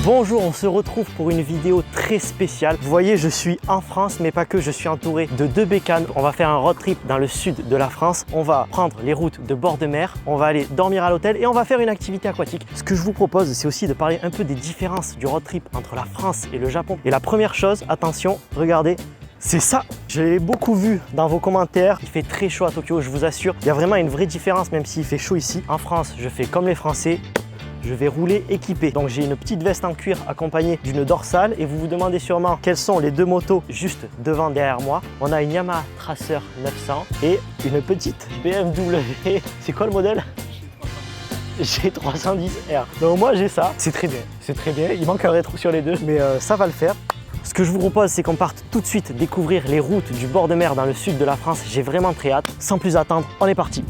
Bonjour, on se retrouve pour une vidéo très spéciale. Vous voyez, je suis en France, mais pas que, je suis entouré de 2 bécanes. On va faire un road trip dans le sud de la France. On va prendre les routes de bord de mer, on va aller dormir à l'hôtel et on va faire une activité aquatique. Ce que je vous propose, c'est aussi de parler un peu des différences du road trip entre la France et le Japon. Et la première chose, attention, regardez, c'est ça. Je l'ai beaucoup vu dans vos commentaires. Il fait très chaud à Tokyo, je vous assure. Il y a vraiment une vraie différence, même s'il fait chaud ici. En France, je fais comme les Français. Je vais rouler équipé. Donc j'ai une petite veste en cuir accompagnée d'une dorsale et vous vous demandez sûrement quelles sont les 2 motos juste devant derrière moi. On a une Yamaha Tracer 900 et une petite BMW. C'est quoi le modèle? G310R. Donc moi j'ai ça. C'est très bien. C'est très bien. Il manque un rétro sur les deux, mais ça va le faire. Ce que je vous propose, c'est qu'on parte tout de suite découvrir les routes du bord de mer dans le sud de la France. J'ai vraiment très hâte. Sans plus attendre, on est parti.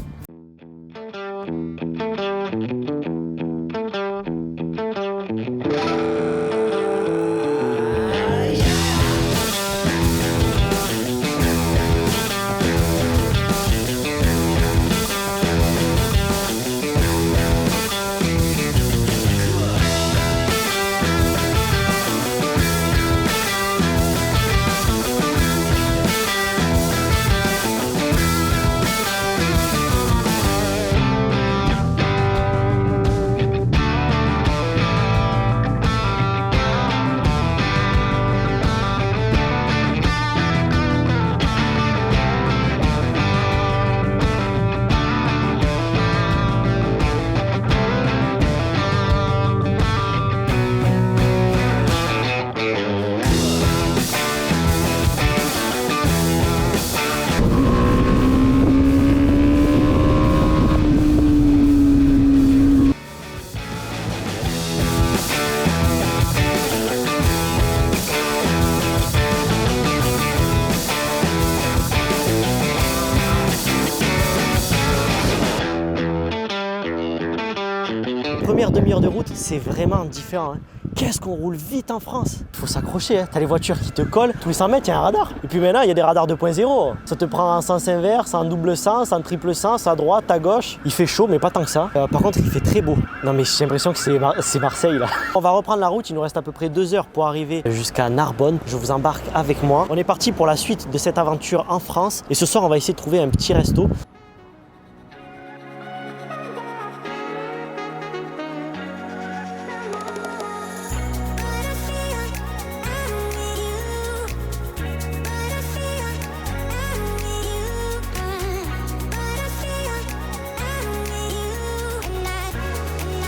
Première demi-heure de route, c'est vraiment différent. Qu'est-ce qu'on roule vite en France. Il faut s'accrocher, hein. T'as les voitures qui te collent. Tous les 100 mètres, il y a un radar. Et puis maintenant, il y a des radars 2.0. Ça te prend en sens inverse, en double sens, en triple sens, à droite, à gauche. Il fait chaud, mais pas tant que ça. Par contre, il fait très beau. Non, mais j'ai l'impression que c'est Marseille, là. On va reprendre la route. Il nous reste à peu près 2 heures pour arriver jusqu'à Narbonne. Je vous embarque avec moi. On est parti pour la suite de cette aventure en France. Et ce soir, on va essayer de trouver un petit resto.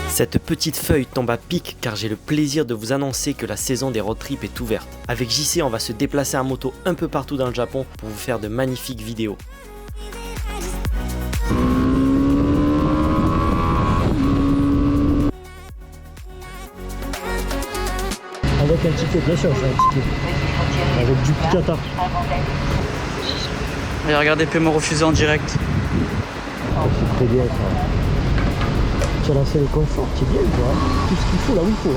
Cette petite feuille tombe à pic car j'ai le plaisir de vous annoncer que la saison des road trips est ouverte. Avec JC, on va se déplacer en moto un peu partout dans le Japon pour vous faire de magnifiques vidéos. Avec un ticket, bien sûr, c'est un ticket. Avec du Picata. Et regardez, paiement refusé en direct. C'est très bien ça. Tu as lancé le confort, c'est bien, tu vois. Tout ce qu'il faut là où il faut.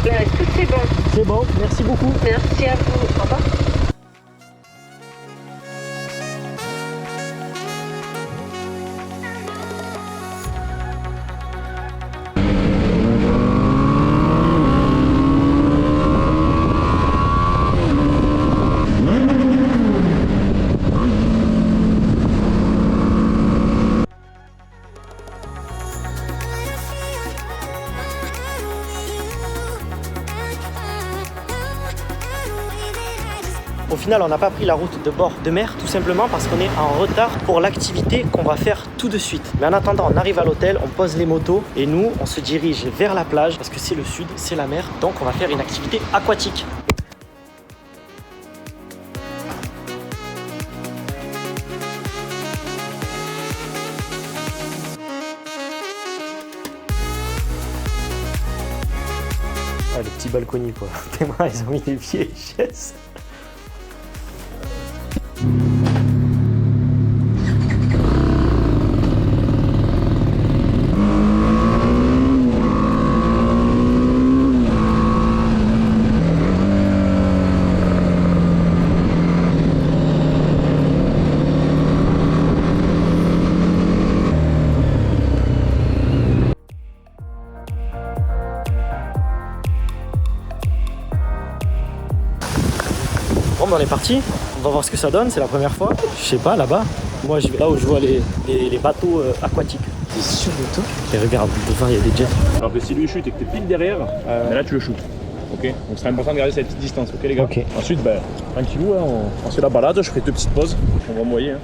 Est-ce que c'est bon? C'est bon, merci beaucoup. Merci à vous. Au revoir. Au final, on n'a pas pris la route de bord de mer, tout simplement parce qu'on est en retard pour l'activité qu'on va faire tout de suite. Mais en attendant, on arrive à l'hôtel, on pose les motos et nous, on se dirige vers la plage parce que c'est le sud, c'est la mer, donc on va faire une activité aquatique. Ah, le petit balcony quoi. Tellement ils ont mis des vieilles chaises. on est parti. On va voir ce que ça donne, c'est la première fois. Je sais pas, là-bas. Moi, je vais là où je vois les bateaux aquatiques. T'es sûr de toi? Et regarde, devant, il y a des jets. Alors que si lui chute et que t'es pile derrière, mais là tu le shootes. Ok, donc ce serait important de garder cette petite distance, ok les gars. Ok. Ensuite, tranquillou, hein, on se fait la balade, je ferai 2 petites pauses, on va moyer. Hein.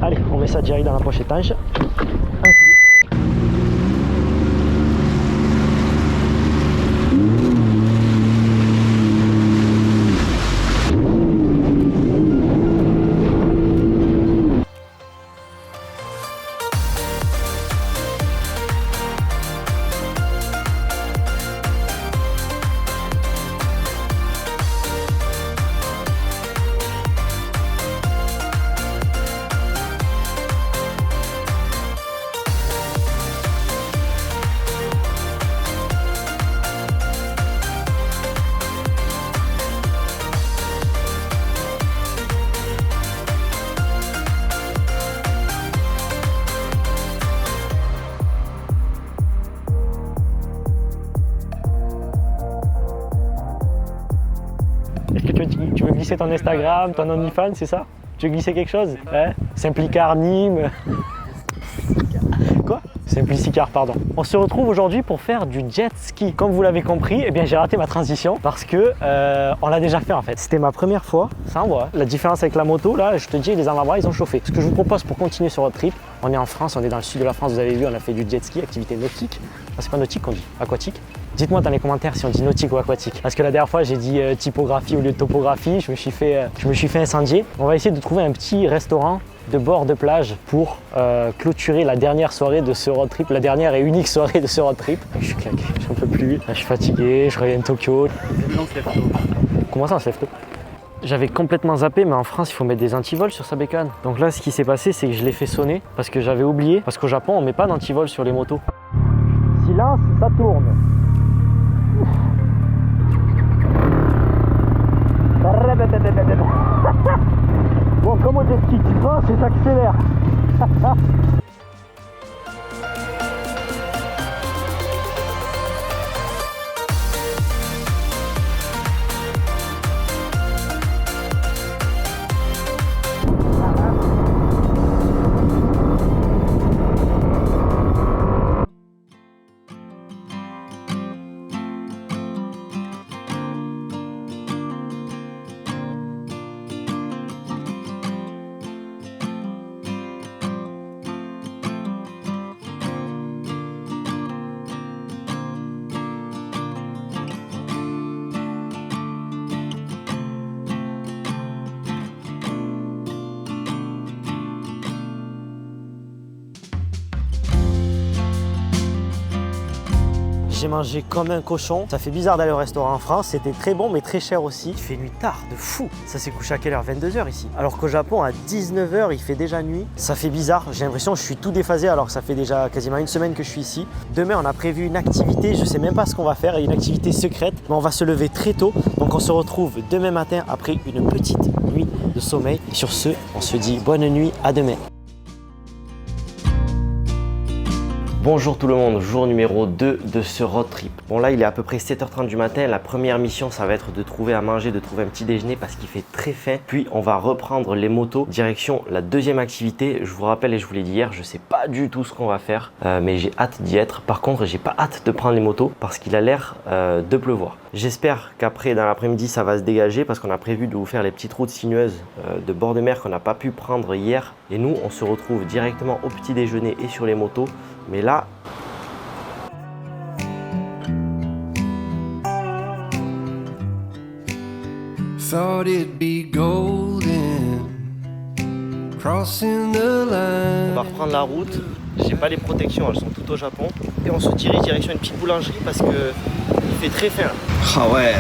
Allez, on met ça direct dans la poche étanche. Enculé. Est-ce que tu veux glisser ton Instagram, ton OnlyFans, c'est ça? Tu veux glisser quelque chose? Hein? Simplicar Nîmes. Quoi? Simplicicar, pardon. On se retrouve aujourd'hui pour faire du jet ski. Comme vous l'avez compris, eh bien j'ai raté ma transition parce que on l'a déjà fait en fait. C'était ma première fois, ça envoie. La différence avec la moto, là, je te dis, les avant-bras, ils ont chauffé. Ce que je vous propose pour continuer sur votre trip, on est en France, on est dans le sud de la France, vous avez vu, on a fait du jet ski, activité nautique. Ah, c'est pas nautique qu'on dit, aquatique. Dites-moi dans les commentaires si on dit nautique ou aquatique. Parce que la dernière fois, j'ai dit typographie au lieu de topographie, je me suis fait incendier. On va essayer de trouver un petit restaurant de bord de plage pour clôturer la dernière soirée de ce road trip, la dernière et unique soirée de ce road trip. Je suis claqué, j'en peux plus. Là, je suis fatigué, je reviens de Tokyo. Comment ça, on se lève tôt? J'avais complètement zappé, mais en France, il faut mettre des antivols sur sa bécane. Donc là, ce qui s'est passé, c'est que je l'ai fait sonner parce que j'avais oublié. Parce qu'au Japon, on met pas d'antivol sur les motos. Silence, ça tourne. Bon, comme au jet ski, tu penses et t'accélères. J'ai mangé comme un cochon. Ça fait bizarre d'aller au restaurant en France. C'était très bon, mais très cher aussi. Il fait nuit tard, de fou. Ça s'est couché à quelle heure? 22h ici. Alors qu'au Japon, à 19h, il fait déjà nuit. Ça fait bizarre. J'ai l'impression que je suis tout déphasé alors que ça fait déjà quasiment une semaine que je suis ici. Demain, on a prévu une activité. Je sais même pas ce qu'on va faire. Une activité secrète. Mais on va se lever très tôt. Donc, on se retrouve demain matin après une petite nuit de sommeil. Et sur ce, on se dit bonne nuit. À demain. Bonjour tout le monde, jour numéro 2 de ce road trip. Bon là il est à peu près 7h30 du matin, la première mission ça va être de trouver à manger, de trouver un petit déjeuner parce qu'il fait très faim. Puis on va reprendre les motos, direction la deuxième activité. Je vous rappelle et je vous l'ai dit hier, je sais pas du tout ce qu'on va faire, mais j'ai hâte d'y être. Par contre j'ai pas hâte de prendre les motos parce qu'il a l'air de pleuvoir. J'espère qu'après dans l'après-midi ça va se dégager parce qu'on a prévu de vous faire les petites routes sinueuses de bord de mer qu'on n'a pas pu prendre hier. Et nous on se retrouve directement au petit déjeuner et sur les motos. Mais là, thought it'd be golden, crossing the line. On va reprendre la route. J'ai pas les protections, elles sont toutes au Japon. Et on se dirige direction une petite boulangerie parce que il fait très faim. Ah ouais.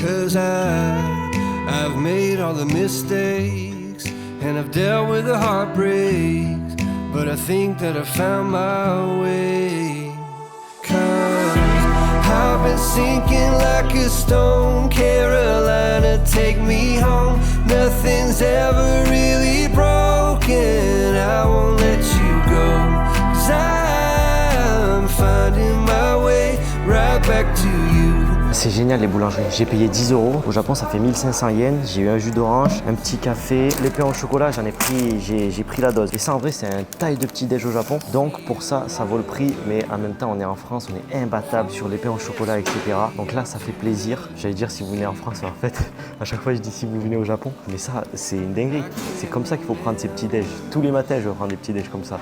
Cause I've made all the mistakes and I've dealt with the heartbreaks, but I think that I found my way. Cause I've been sinking like a stone, Carolina, take me home. Nothing's ever really broke broken, I won't let you go. 'Cause I'm finding my way right back to you. C'est génial les boulangeries. J'ai payé 10 €. Au Japon, ça fait 1500 yens. J'ai eu un jus d'orange, un petit café, les pains au chocolat. J'en ai pris, j'ai pris la dose. Et ça, en vrai, c'est un taille de petit déj au Japon. Donc pour ça, ça vaut le prix. Mais en même temps, on est en France, on est imbattable sur les pains au chocolat, etc. Donc là, ça fait plaisir. J'allais dire si vous venez en France, en fait, à chaque fois, je dis si vous venez au Japon. Mais ça, c'est une dinguerie. C'est comme ça qu'il faut prendre ces petits déj. Tous les matins, je vais prendre des petits déj comme ça.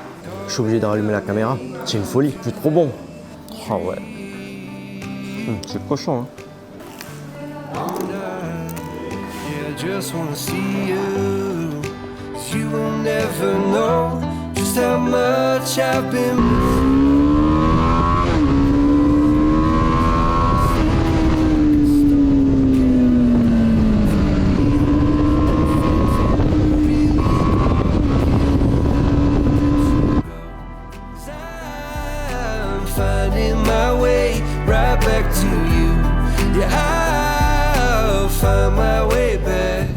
Je suis obligé de rallumer la caméra. C'est une folie. C'est trop bon. Oh ouais. C'est cochon, hein. Yeah, I just wanna see you. 'Cause you will never know just how much I've been. I'm finding my way right back to you. Yeah, I'll find my way back.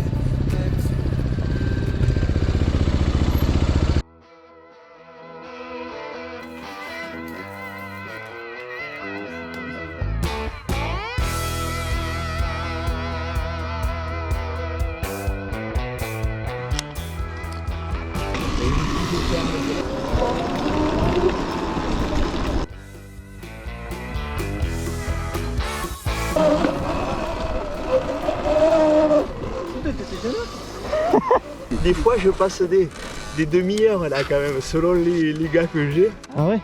Des fois, je passe des demi-heures là quand même, selon les gars que j'ai. Ah ouais?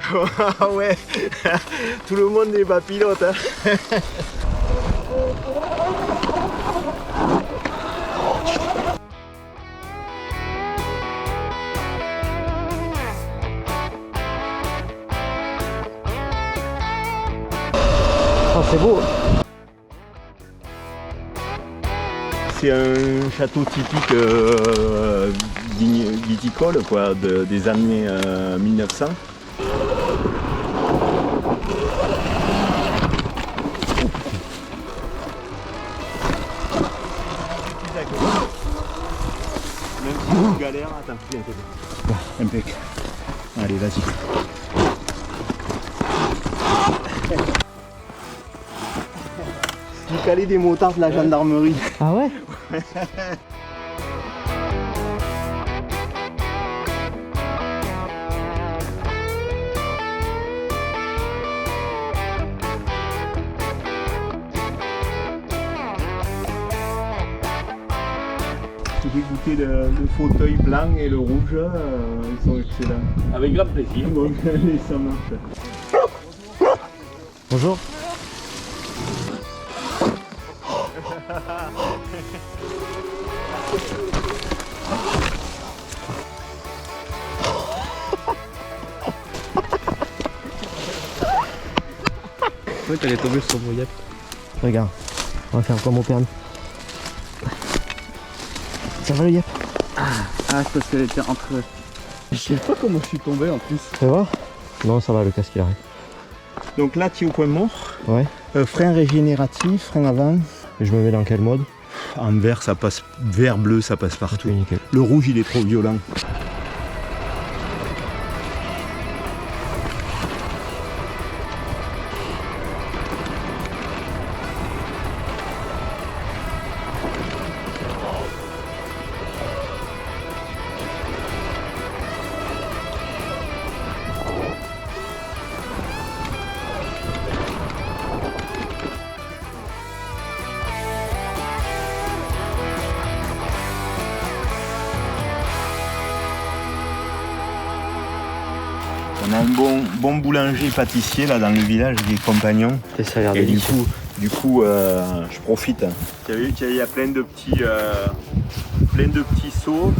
Ah ouais, tout le monde n'est pas pilote. Hein. Oh, c'est beau. C'est un château typique viticole quoi, des années 1900. Même si tu galères, attends, viens t'aider. Impec. Allez, vas-y. J'ai calé des motards de la gendarmerie. Ah ouais? J'ai goûté le fauteuil blanc et le rouge, ils sont excellents. Avec grand plaisir. Donc allez, ça marche. Bonjour. Ouais, t'allais tomber sur mon yep. Regarde, on va faire comme au permis. Ça va le yep? Ah, c'est parce qu'elle était entre. Je sais pas comment je suis tombé en plus. Ça va? Non, ça va, le casque il arrive. Donc là, tu es au point mort. Ouais. Frein régénératif, frein avant. Et je me mets dans quel mode? En vert, ça passe. Vert, bleu, ça passe partout. Oui, nickel. Le rouge, il est trop violent. On a un bon boulanger pâtissier là dans le village qui est compagnon. Et ça a l'air Et délicieux. du coup, je profite. Tu as vu qu'il y a plein de petits seaux.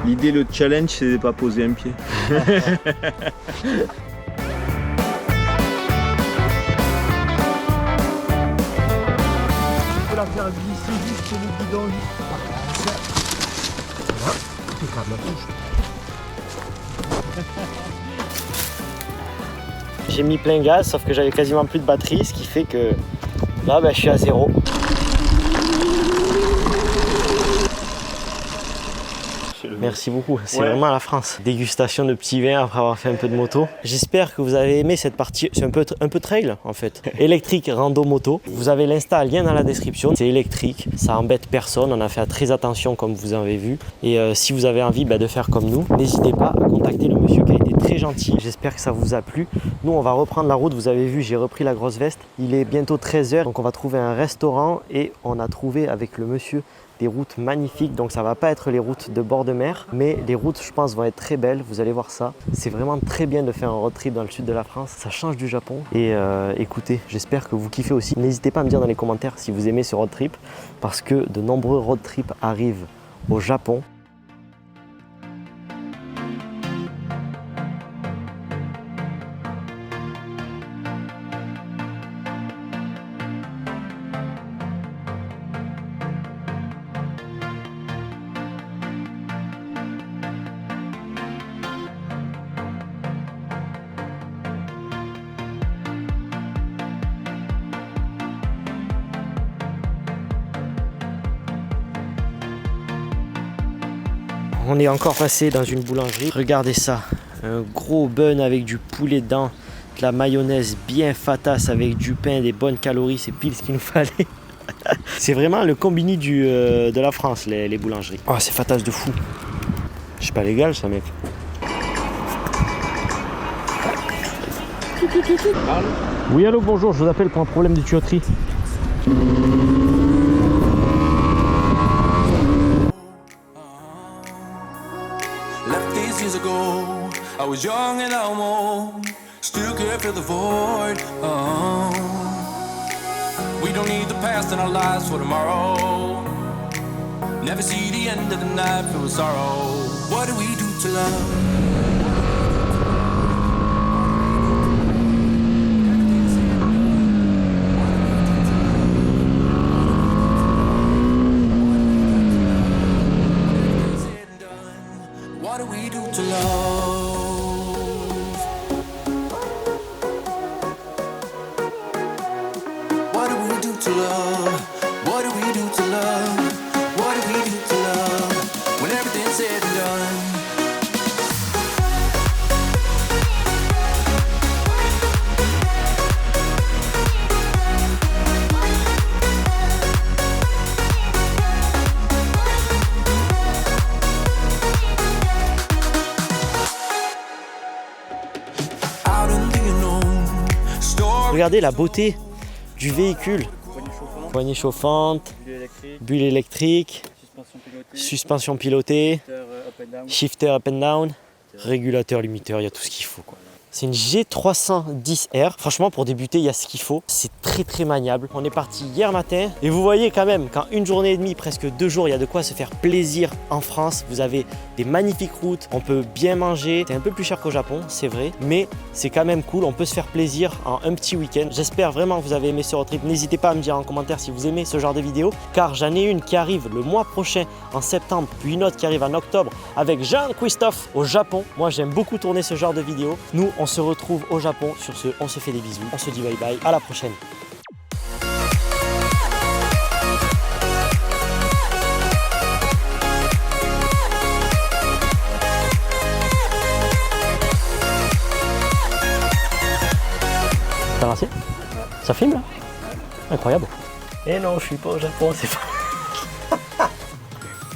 L'idée, le challenge, c'est de ne pas poser un pied. à glisser juste le guidon. Voilà, c'est pas ma touche. J'ai mis plein gaz, sauf que j'avais quasiment plus de batterie, ce qui fait que là, je suis à zéro. Merci beaucoup, c'est vraiment la France. Dégustation de petits vins après avoir fait un peu de moto. J'espère que vous avez aimé cette partie, c'est un peu trail en fait. Électrique, rando, moto. Vous avez l'Insta, lien dans la description. C'est électrique, ça embête personne, on a fait très attention comme vous avez vu. Et si vous avez envie de faire comme nous, n'hésitez pas à contacter le monsieur qui a été très gentil. J'espère que ça vous a plu. Nous on va reprendre la route, vous avez vu, j'ai repris la grosse veste. Il est bientôt 13 h, donc on va trouver un restaurant et on a trouvé avec le monsieur des routes magnifiques, donc ça va pas être les routes de bord de mer, mais les routes je pense vont être très belles, vous allez voir ça. C'est vraiment très bien de faire un road trip dans le sud de la France, ça change du Japon et écoutez, j'espère que vous kiffez aussi. N'hésitez pas à me dire dans les commentaires si vous aimez ce road trip, parce que de nombreux road trips arrivent au Japon. On est encore passé dans une boulangerie. Regardez ça, un gros bun avec du poulet dedans, de la mayonnaise bien fatasse avec du pain, des bonnes calories, c'est pile ce qu'il nous fallait. C'est vraiment le combini de la France, les boulangeries. Oh, c'est fatasse de fou. C'est pas légal ça, mec. Oui, allô, bonjour, je vous appelle pour un problème de tuyauterie. Left these years ago, I was young and almost still could feel the void. We don't need the past in our lives for tomorrow. Never see the end of the night filled with sorrow. What do we do to love? What do we do to love? What do we do to love? What do we do to love? What do we do to love? When everything's said and done. Regardez la beauté du véhicule. Poignée chauffante, bulle électrique, suspension pilotée, shifter up and down, régulateur limiteur, il y a tout ce qu'il faut, quoi. C'est une G310R. Franchement, pour débuter, il y a ce qu'il faut. C'est très maniable. On est parti hier matin et vous voyez quand même qu'en une journée et demie, presque 2 jours, il y a de quoi se faire plaisir en France. Vous avez des magnifiques routes, on peut bien manger. C'est un peu plus cher qu'au Japon, c'est vrai, mais c'est quand même cool. On peut se faire plaisir en un petit week-end. J'espère vraiment que vous avez aimé ce road trip. N'hésitez pas à me dire en commentaire si vous aimez ce genre de vidéo, car j'en ai une qui arrive le mois prochain en septembre, puis une autre qui arrive en octobre avec Jean-Christophe au Japon. Moi, j'aime beaucoup tourner ce genre de vidéos. Nous, on se retrouve au Japon. Sur ce, on se fait des bisous. On se dit bye bye. À la prochaine. T'as lancé? Ça filme là? Incroyable. Et non, je suis pas au Japon, c'est pas.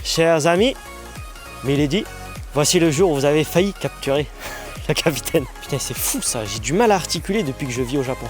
Chers amis, Milady, voici le jour où vous avez failli capturer la capitaine. Putain, c'est fou ça, j'ai du mal à articuler depuis que je vis au Japon.